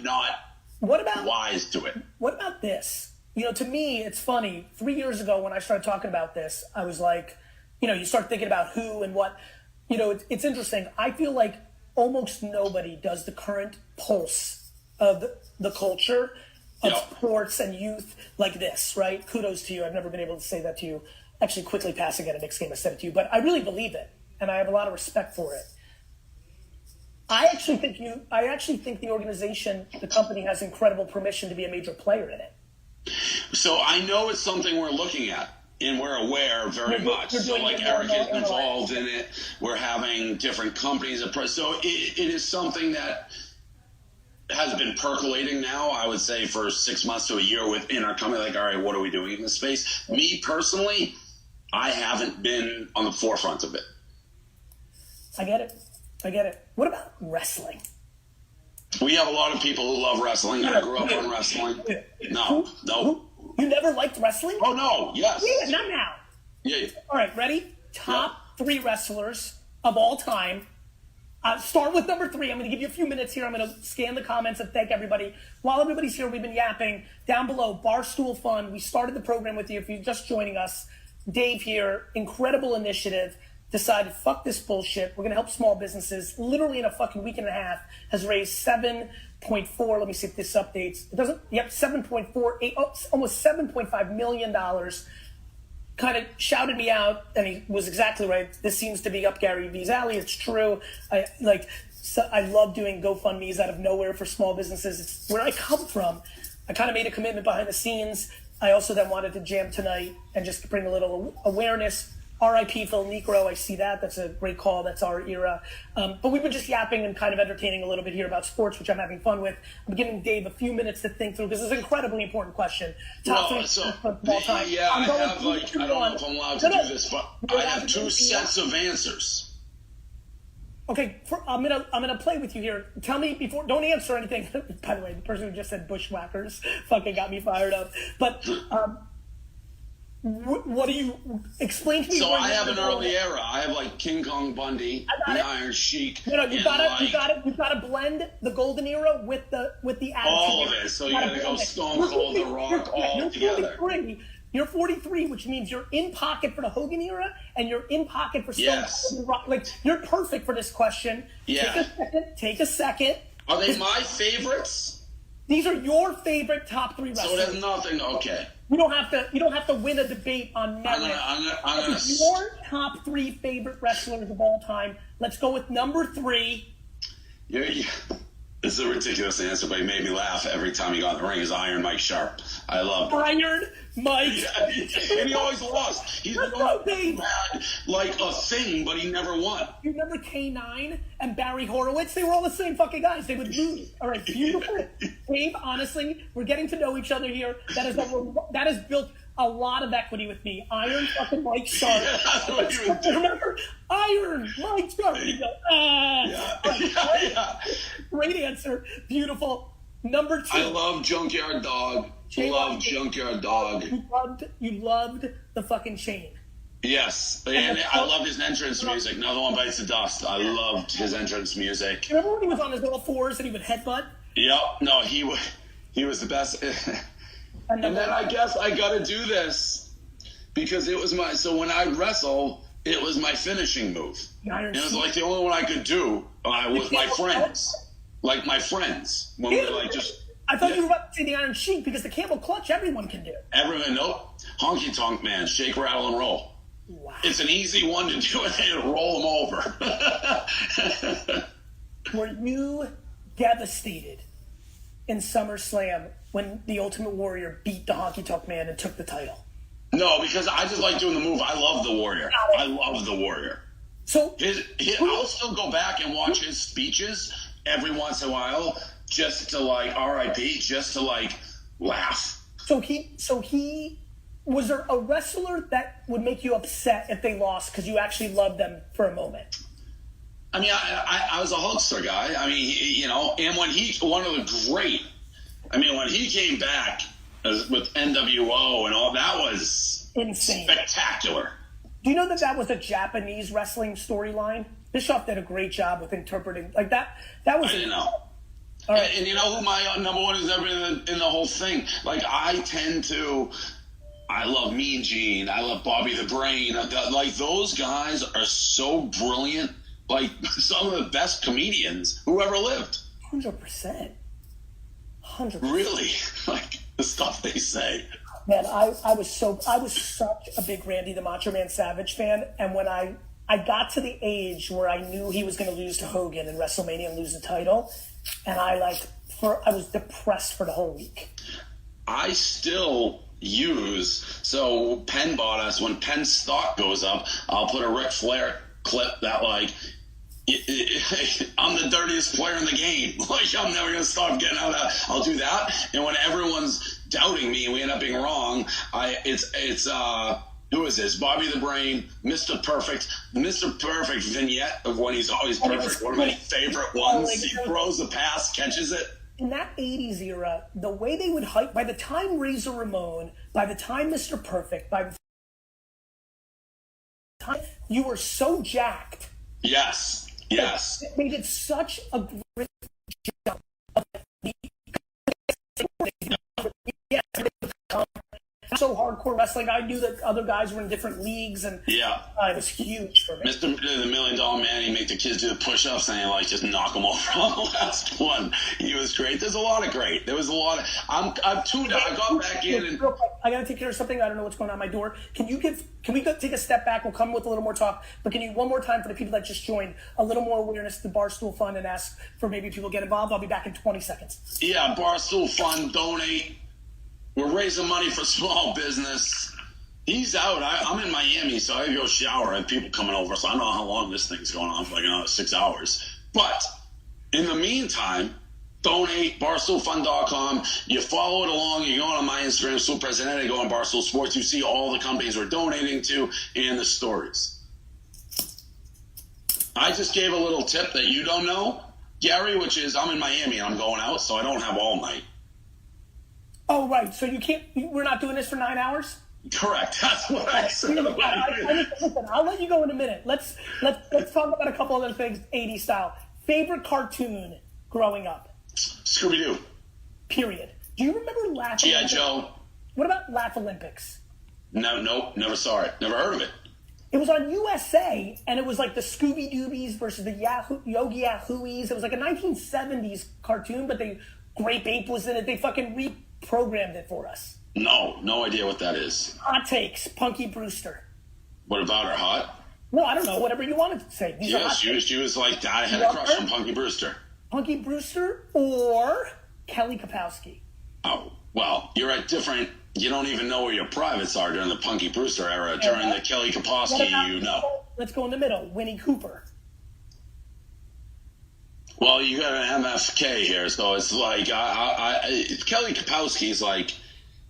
not wise to it. What about this? To me, it's funny. 3 years ago when I started talking about this, I was like, you start thinking about who and what. It's interesting. I feel like almost nobody does the current pulse of the culture of sports and youth like this, right? Kudos to you. I've never been able to say that to you. Actually, quickly passing at a Knicks game, I said it to you, but I really believe it, and I have a lot of respect for it. I actually think the organization, the company, has incredible permission to be a major player in it. So I know it's something we're looking at, and we're aware very much. So like Eric is involved in it. We're having different companies. So it is something that has been percolating now, I would say, for 6 months to a year within our company. Like, all right, what are we doing in this space? Me personally, I haven't been on the forefront of it. I get it. What about wrestling? We have a lot of people who love wrestling. I grew up on wrestling. No. You never liked wrestling? Oh, no, yes. Yeah, not now. Yeah. All right, ready? Top 3 wrestlers of all time. Start with number 3. I'm going to give you a few minutes here. I'm going to scan the comments and thank everybody. While everybody's here, we've been yapping. Down below, Barstool Fund. We started the program with you. If you're just joining us, Dave here. Incredible initiative. Decided, fuck this bullshit. We're going to help small businesses. Literally in a fucking week and a half, has raised 7.4. Let me see if this updates. It doesn't. Yep, 7.48. Almost $7.5 million. Kind of shouted me out, and he was exactly right. This seems to be up Gary Vee's alley. It's true. I love doing GoFundMe's out of nowhere for small businesses. It's where I come from. I kind of made a commitment behind the scenes. I also then wanted to jam tonight and just bring a little awareness. R.I.P. Phil Necro. I see that. That's a great call. That's our era. But we've been just yapping and kind of entertaining a little bit here about sports, which I'm having fun with. I'm giving Dave a few minutes to think through because it's an incredibly important question. Top 3 of all time. Yeah, I don't know if I'm allowed to do this, but I have 2 sets of answers. Okay, I'm gonna play with you here. Tell me before. Don't answer anything. By the way, the person who just said bushwhackers fucking got me fired up. But what do you explain to me? So I have an early era. I have like King Kong Bundy, the Iron Sheik. No, you gotta blend the golden era with the attitude. All of it. So you gotta go Stone Cold, The Rock, all together. You're 43, which means you're in pocket for the Hogan era, and you're in pocket for Stone Cold and The Rock. Like, you're perfect for this question. Yeah. Take a second. Are they my favorites? These are your favorite top 3 wrestlers. So it has nothing. Okay. You don't have to win a debate on merit. Your top 3 favorite wrestlers of all time. Let's go with number 3. Yeah. This is a ridiculous answer, but he made me laugh every time he got in the ring. Is Iron Mike Sharp. I love him. Iron Mike. Yeah, and he always lost. He's always had like a thing, but he never won. You remember K9 and Barry Horowitz? They were all the same fucking guys. They would lose. All right, beautiful. Dave, honestly, we're getting to know each other here. That has built a lot of equity with me. Iron fucking Mike Sharp. Remember? Iron Mike Sharp. You go, Great answer. Beautiful. Number 2. I love Junkyard Dog. Junkyard Dog. You loved the fucking chain. Yes, and I love his entrance music. Another One Bites the Dust. I loved his entrance music. Remember when he was on his little fours and he would headbutt? Yep. No, he was the best. And then I guess I got to do this because it was so when I wrestle, it was my finishing move. And it was like the only one I could do with my friends. Like my friends. When we were like just... I thought you were about to say the Iron Sheik because the camel clutch everyone can do. Everyone, nope. Honky Tonk Man, shake, rattle, and roll. Wow. It's an easy one to do and roll them over. Were you devastated in SummerSlam when the Ultimate Warrior beat the Honky Tonk Man and took the title? No, because I just like doing the move. I love the Warrior. I love the Warrior. So I'll still go back and watch his speeches every once in a while just to like R.I.P. just to like laugh. So he was there a wrestler that would make you upset if they lost because you actually loved them for a moment? I mean, I was a Hulkster guy. I mean, and when when he came back with NWO and all, that was insane, spectacular. Do you know that was a Japanese wrestling storyline? Bischoff did a great job with interpreting like that. That was. I didn't know. Right. And you know who my number one is ever in the whole thing? Like, I love Mean Gene. I love Bobby the Brain. Like, those guys are so brilliant. Like, some of the best comedians who ever lived. 100%. Really? Like, the stuff they say. Man, I was such a big Randy the Macho Man Savage fan. And when I got to the age where I knew he was going to lose to Hogan in WrestleMania and lose the title, and I was depressed for the whole week. I still so Penn bought us, when Penn's stock goes up, I'll put a Ric Flair clip that like, I'm the dirtiest player in the game. Like, I'm never going to stop getting out of that. I'll do that. And when everyone's doubting me and we end up being wrong, who is this? Bobby the Brain, Mr. Perfect vignette of when he's always perfect. One of my favorite ones. He throws the pass, catches it. In that 80s era, the way they would hype, by the time Razor Ramon, by the time Mr. Perfect, by the time you were so jacked. Yes. They did such a great job of so hardcore wrestling. I knew that other guys were in different leagues, and it was huge for me. Mr. The $1 Million Man, he make the kids do the push-ups and he like just knock them over on the last one. He was great. There's a lot of great. There was a lot of. I'm tuned out. I got back in and. I gotta take care of something. I don't know what's going on at my door. Can we go take a step back? We'll come with a little more talk. But can you one more time for the people that just joined, a little more awareness to Barstool Fund and ask for maybe people get involved? I'll be back in 20 seconds. Yeah, Barstool Fund, donate. We're raising money for small business. He's out. I'm in Miami, so I go shower. I have people coming over, so I don't know how long this thing's going on for, like another 6 hours. But in the meantime, donate, barstoolfund.com. You follow it along. You go on my Instagram, Sul Presidente, go on Barstool Sports. You see all the companies we're donating to and the stories. I just gave a little tip that you don't know, Gary, which is I'm in Miami and I'm going out, so I don't have all night. Oh, right. So we're not doing this for 9 hours? Correct. That's what I said. Listen, I'll let you go in a minute. Let's talk about a couple other things, 80s style. Favorite cartoon growing up? Scooby-Doo. Period. Do you remember Laugh G.I. Olympics? Joe. What about Laugh Olympics? Nope, never saw it. Never heard of it. It was on USA, and it was like the Scooby-Doobies versus the Yogi Yahooies. It was like a 1970s cartoon, but Grape Ape was in it. They fucking reprogrammed it for us. No idea what that is. Hot takes, Punky Brewster. What about her? Hot? No, I don't know. Whatever you wanted to say. She was like, I had a crush on Punky Brewster. Punky Brewster or Kelly Kapowski? Oh, well, you're at different. You don't even know where your privates are during the Punky Brewster era. During the Kelly Kapowski, Let's go in the middle. Winnie Cooper. Well, you got an MFK here, so it's like Kelly Kapowski's like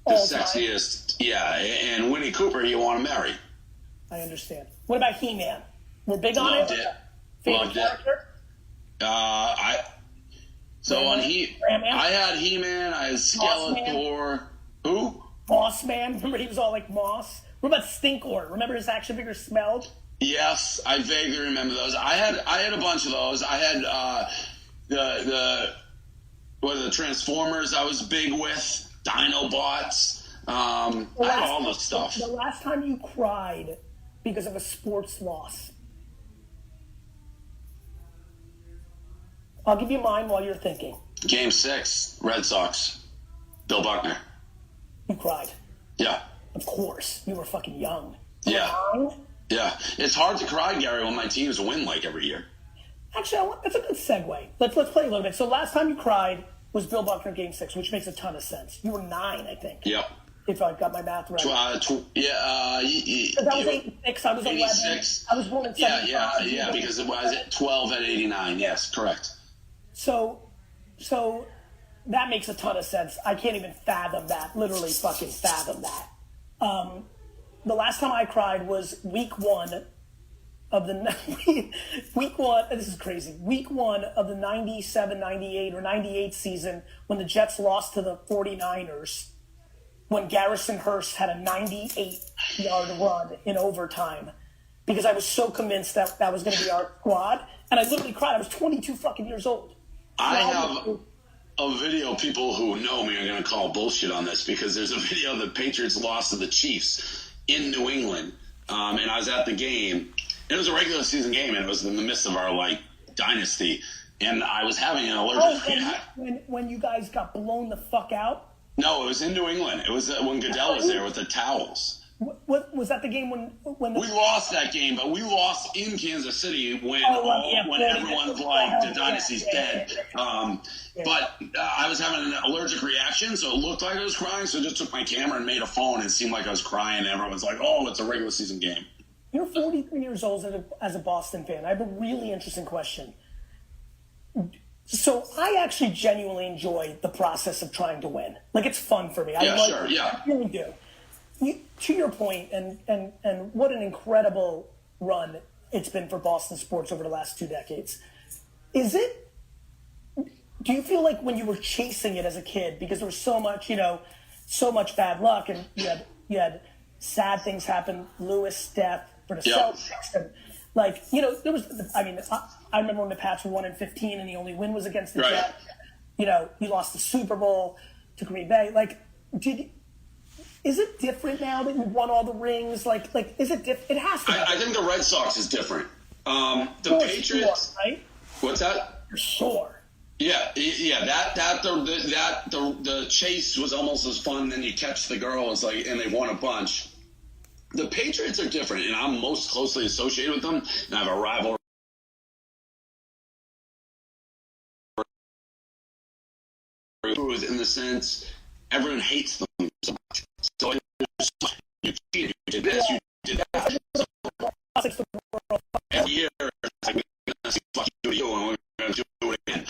the sexiest. Yeah, and Winnie Cooper you want to marry. I understand. What about He-Man? We're big on it. Favorite character? I had He-Man. I had Skeletor. Who? Boss Man. Remember he was all like Moss. What about Stinkor? Remember his action figure smelled? Yes, I vaguely remember those. I had a bunch of those. I had the Transformers I was big with, Dinobots. I had all the stuff. The last time you cried because of a sports loss. I'll give you mine while you're thinking. Game 6, Red Sox. Bill Buckner. You cried. Yeah. Of course. You were fucking young. Yeah. Yeah. It's hard to cry, Gary, when my teams win like every year. Actually, that's a good segue. Let's play a little bit. So last time you cried was Bill Buckner Game 6, which makes a ton of sense. You were 9, I think. Yep. If I got my math right. That was 86. I was 11. 86. I was born in 75. Yeah, because it was 12 at 89. Yes, correct. So that makes a ton of sense. I can't even fathom that. Literally fucking fathom that. The last time I cried was week 1 of the week 1. This is crazy. Week 1 of the 97, 98 or 98 season when the Jets lost to the 49ers. When Garrison Hurst had a 98-yard run in overtime, because I was so convinced that that was going to be our squad, and I literally cried. I was 22 fucking years old. I have a video. People who know me are going to call bullshit on this, because there's a video the Patriots lost to the Chiefs in New England, and I was at the game. It was a regular season game, and it was in the midst of our dynasty, and I was having an allergic reaction. When you guys got blown the fuck out. No, it was in New England. It was when Goodell was there with the towels. What was that the game when we lost that game, but we lost in Kansas City when everyone's like the dynasty's dead. But I was having an allergic reaction, so it looked like I was crying. So I just took my camera and made a phone, and it seemed like I was crying. And everyone was like, "Oh, it's a regular season game." You're 43 years old as a Boston fan. I have a really interesting question. So I actually genuinely enjoy the process of trying to win. Like, it's fun for me. I really do. To your point, and what an incredible run it's been for Boston sports over the last 2 decades. Do you feel like when you were chasing it as a kid, because there was so much bad luck, and you had sad things happen, Lewis' death for the Celtics, and there was, I remember when the Pats were 1-15 and the only win was against the Jets. You lost the Super Bowl to Green Bay. Is it different now that you've won all the rings? Is it different? It has to be. I think the Red Sox is different. The Patriots, right? What's that? For sure. Yeah. The chase was almost as fun. Then you catch the girls, and they won a bunch. The Patriots are different, and I'm most closely associated with them, and I have a rivalry. In the sense, everyone hates them so much. So you cheated, you did this, you did that. So every year, it's like, we're going to fuck you, and we're going to do it again.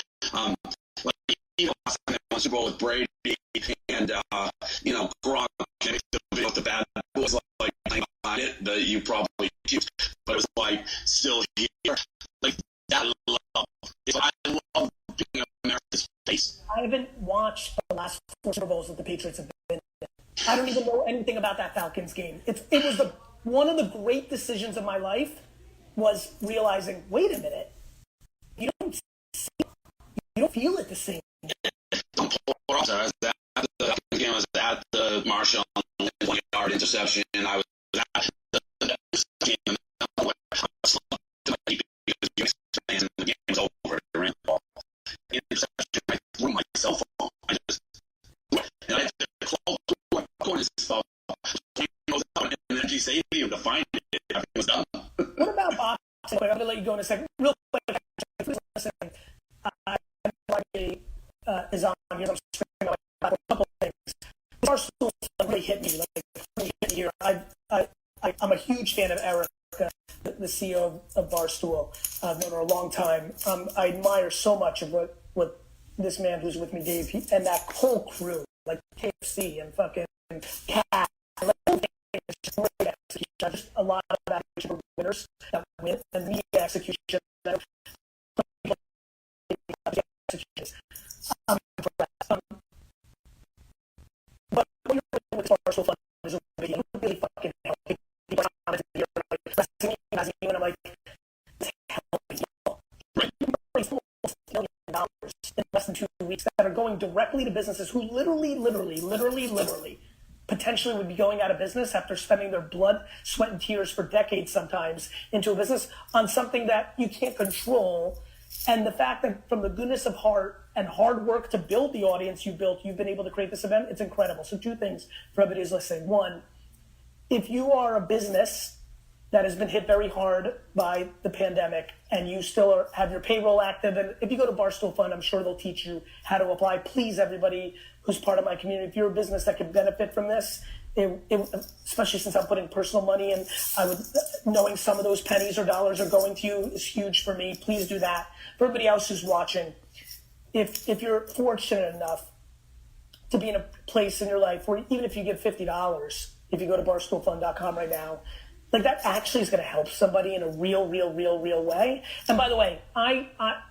Even last time they won Super Bowl with Brady and Gronk, and the video with the bad was playing behind it that you probably used, but it was still here. That love. I love being America's face. I haven't watched the last 4 Super Bowls that the Patriots have been in. I don't even know anything about that Falcons game. It was one of the great decisions of my life was realizing, wait a minute, you don't feel it the same. I was at the game. I was at the Marshall 20-yard interception, and I was at the game. And the game was over. I ran the ball. Interception. I threw my cell phone. I had to call my corners about 20 goes out, and then he saved me to find it. Everything was done. What about boxing? I'm going to let you go in a second. Real quick, is on here. I'm screaming about a couple things. Barstool really hit me. Really hit me here. I'm a huge fan of Erica, the CEO of Barstool. I've known her a long time. I admire so much of what this man who's with me, Dave, and that whole crew, KFC and fucking Cat. Just great execution. Just a lot of execution for winners that win, and media execution. But what you're doing with Barstool Fund is really fucking helping directly to businesses who literally potentially would be going out of business after spending their blood, sweat, and tears for decades sometimes into a business on something that you can't control. And the fact that from the goodness of heart and hard work to build the audience you built, you've been able to create this event, it's incredible. So 2 things for everybody who's listening. 1, if you are a business that has been hit very hard by the pandemic and you still have your payroll active, and if you go to Barstool Fund, I'm sure they'll teach you how to apply. Please, everybody who's part of my community, if you're a business that could benefit from this, especially since I'm putting personal money in, knowing some of those pennies or dollars are going to you is huge for me. Please do that. For everybody else who's watching, if you're fortunate enough to be in a place in your life where even if you give $50, if you go to barstoolfund.com right now, like that actually is going to help somebody in a real way. And by the way, I'm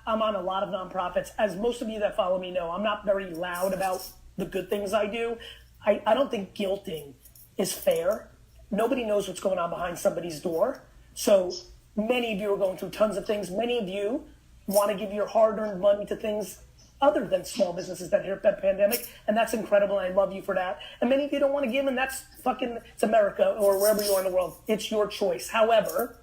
on a lot of nonprofits. As most of you that follow me know, I'm not very loud about the good things I do. I don't think guilting is fair. Nobody knows what's going on behind somebody's door. So many of you are going through tons of things. Many of you want to give your hard-earned money to things other than small businesses that hit that pandemic, and that's incredible, and I love you for that. And many of you don't want to give, and that's it's America or wherever you are in the world. It's your choice. However,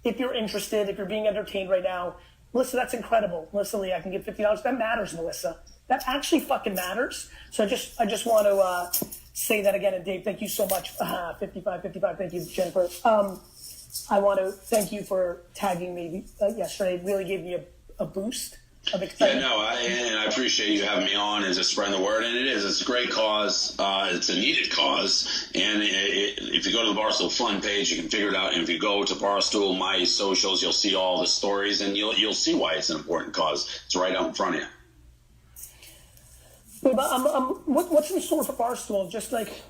if you're interested, if you're being entertained right now, Melissa, that's incredible. Melissa Lee, I can give $50. That matters, Melissa. That actually fucking matters. So I just want to say that again, and Dave, thank you so much. 55, thank you, Jennifer. I want to thank you for tagging me yesterday. It really gave me a boost of excitement. Yeah, no, I appreciate you having me on and just spreading the word. And it's a great cause. It's a needed cause. And if you go to the Barstool Fund page, you can figure it out. And if you go to Barstool, my socials, you'll see all the stories, and you'll see why it's an important cause. It's right out in front of you. What's in store for Barstool? Just like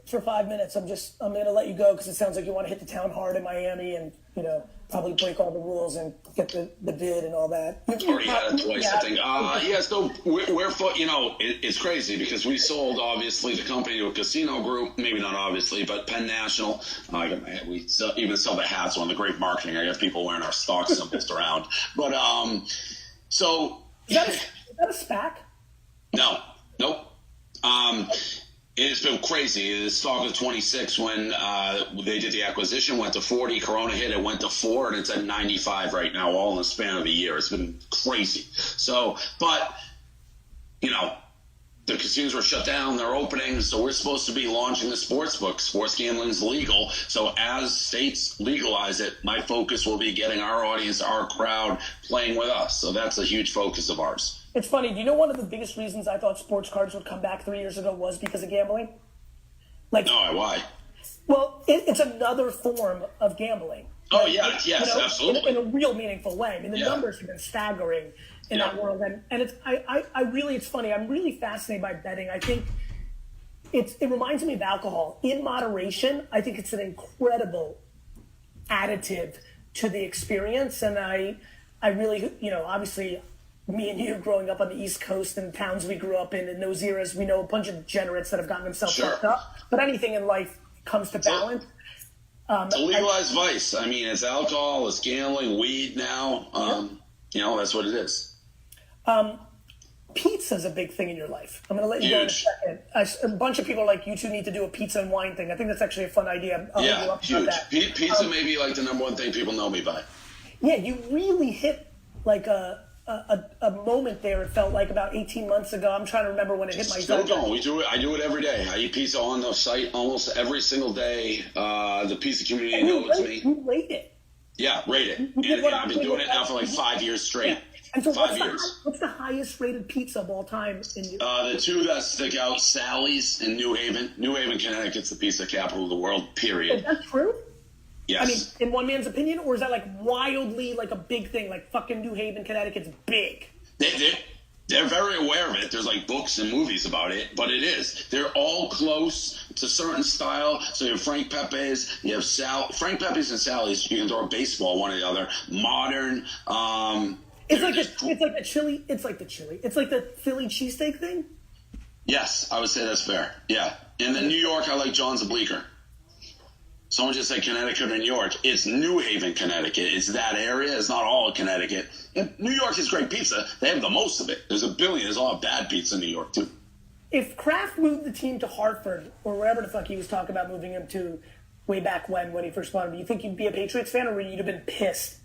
for 5 minutes, I'm going to let you go because it sounds like you want to hit the town hard in Miami and, probably break all the rules and get the bid and all that. I've already had it twice, I think. So it's crazy because we sold, obviously, the company to a casino group. Maybe not obviously, but Penn National. We even sell the hats on the great marketing. I have people wearing our stock symbols around. But, so... Is that a SPAC? No. Nope. It's been crazy. The stock of 26 when they did the acquisition went to 40. Corona hit, it went to 4, and it's at 95 right now, all in the span of a year. It's been crazy. So, but the casinos were shut down. They're opening, so we're supposed to be launching the sports book. Sports gambling is legal. So as states legalize it, my focus will be getting our audience, our crowd, playing with us. So that's a huge focus of ours. It's funny. Do you know one of the biggest reasons I thought sports cards would come back 3 years ago was because of gambling? Why? Well, it's another form of gambling. Oh, yeah. Yes, absolutely. In a real meaningful way. I mean, the numbers have been staggering in that world. And it's funny. I'm really fascinated by betting. I think it reminds me of alcohol. In moderation, I think it's an incredible additive to the experience. And I really, obviously, me and you growing up on the East Coast and towns we grew up in those eras, we know a bunch of degenerates that have gotten themselves fucked up. But anything in life comes to balance. It's a legalized vice. I mean, it's alcohol, it's gambling, weed now. That's what it is. Pizza's a big thing in your life. I'm going to let you go in a second. A bunch of people are like, you two need to do a pizza and wine thing. I think that's actually a fun idea. Huge. Pizza may be like the number one thing people know me by. Yeah, you really hit like a moment there. It felt like about 18 months ago. I'm trying to remember when it hit my Still going. We do it. I do it every day. I eat pizza on the site almost every single day. The pizza community knows me. You rate it. Yeah, rate it. And I've been doing it now for like 5 years straight. Yeah. And so 5 years. What's the highest rated pizza of all time? The two that stick out, Sally's in New Haven. New Haven, Connecticut's the pizza capital of the world, period. Is that true? Yes. I mean, in one man's opinion, or is that like wildly like a big thing? Like fucking New Haven, Connecticut's big. They're very aware of it. There's like books and movies about it, but it is. They're all close to certain style. So you have Frank Pepe's, you have Frank Pepe's and Sally's. You can throw a baseball one or the other. Modern. It's like the chili. It's like the Philly cheesesteak thing. Yes, I would say that's fair. Yeah, and then New York, I like John's a Bleecker. Someone just said Connecticut or New York. It's New Haven, Connecticut. It's that area. It's not all of Connecticut. And New York is great pizza. They have the most of it. There's a billion. There's a lot of bad pizza in New York, too. if Kraft moved the team to Hartford or wherever the fuck he was talking about moving him to way back when he first bought him, do you think you'd be a Patriots fan or would you have been pissed?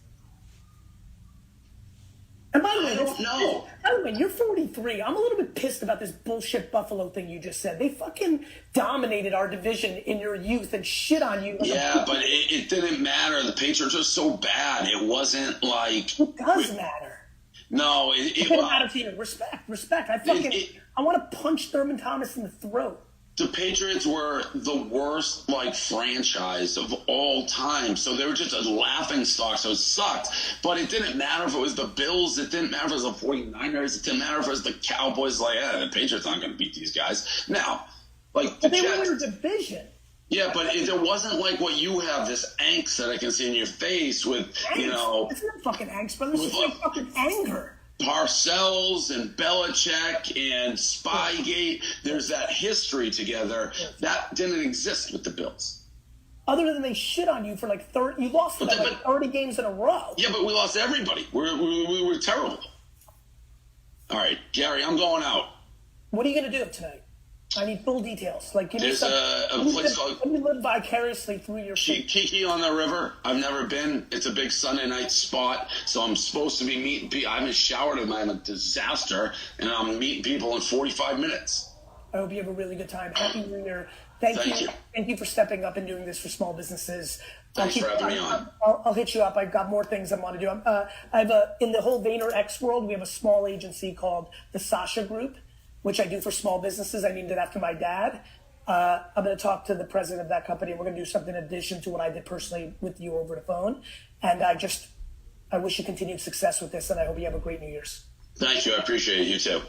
And by the way, I don't know. By the way, you're 43. I'm a little bit pissed about this bullshit Buffalo thing you just said. They fucking dominated our division in your youth and shit on you. Yeah, but it didn't matter. The Patriots are so bad. It wasn't like... It does matter. No, It didn't matter to you. Respect. I want to punch Thurman Thomas in the throat. The Patriots were the worst, like, franchise of all time. So they were just a laughing stock. So it sucked. But it didn't matter if it was the Bills. It didn't matter if it was the 49ers. It didn't matter if it was the Cowboys. Like, the Patriots aren't going to beat these guys. Now, like, But they were in your division. Yeah, but there wasn't like what you have, this angst that I can see in your face with, Angst? It's not fucking angst, brother. It's like fucking anger. Parcells and Belichick and Spygate. There's that history together that didn't exist with the Bills. Other than they shit on you for like 30, you lost like 30 games in a row. Yeah, but we lost everybody. We were terrible. All right, Gary, I'm going out. What are you going to do tonight? I need full details. Like, give me There's a place called... Let me live vicariously through your... Kiki on the River. I've never been. It's a big Sunday night spot, so I'm supposed to be meeting people. I haven't showered in I'm a disaster, and I'm meeting people in 45 minutes. I hope you have a really good time. Happy New Year. Thank you. Thank you for stepping up and doing this for small businesses. Thanks for having me on. I'll hit you up. I've got more things I want to do. In the whole Vaynerchuk world, we have a small agency called the Sasha Group, which I do for small businesses. I named it after my dad. I'm going to talk to the president of that company, and we're going to do something in addition to what I did personally with you over the phone. And I wish you continued success with this, and I hope you have a great New Year's. Thank you. I appreciate it. You too.